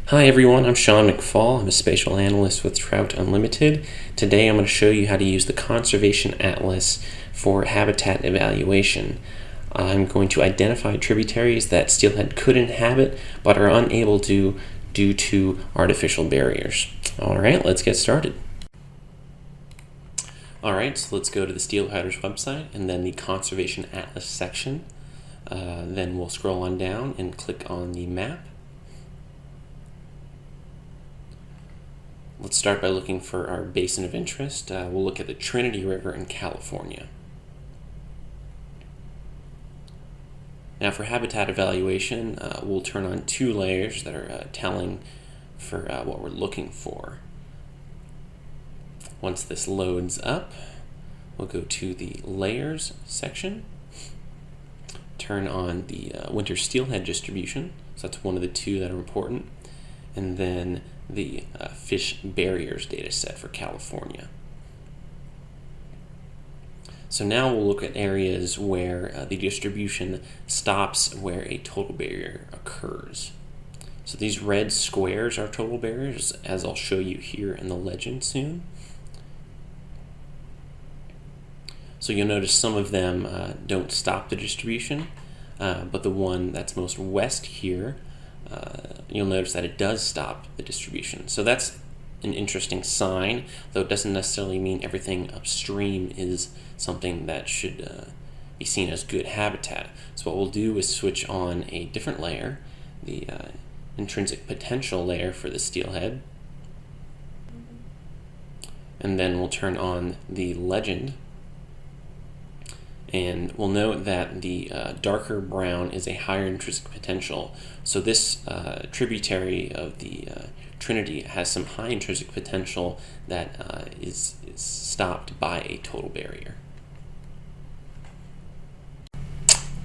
Hi everyone, I'm Sean McFall. I'm a spatial analyst with Trout Unlimited. Today I'm going to show you how to use the Conservation Atlas for habitat evaluation. I'm going to identify tributaries that steelhead could inhabit but are unable to due to artificial barriers. Alright, let's get started. Alright, so let's go to the Steelheaders website and then the Conservation Atlas section. Then we'll scroll on down and click on the map. Let's start by looking for our basin of interest. We'll look at the Trinity River in California. Now for habitat evaluation, we'll turn on two layers that are telling for what we're looking for. Once this loads up, we'll go to the Layers section, turn on the winter steelhead distribution, so that's one of the two that are important, and then the fish barriers data set for California. So now we'll look at areas where the distribution stops where a total barrier occurs. So these red squares are total barriers, as I'll show you here in the legend soon. So you'll notice some of them don't stop the distribution, but the one that's most west here, you'll notice that it does stop the distribution. So that's an interesting sign, though it doesn't necessarily mean everything upstream is something that should be seen as good habitat. So what we'll do is switch on a different layer, the intrinsic potential layer for the steelhead, and then we'll turn on the legend. And we'll note that the darker brown is a higher intrinsic potential. So this tributary of the Trinity has some high intrinsic potential that is stopped by a total barrier.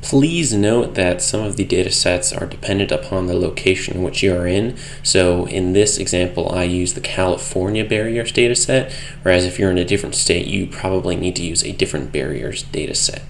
Please note that some of the data sets are dependent upon the location in which you are in. So in this example, I use the California barriers data set, whereas if you're in a different state, you probably need to use a different barriers data set.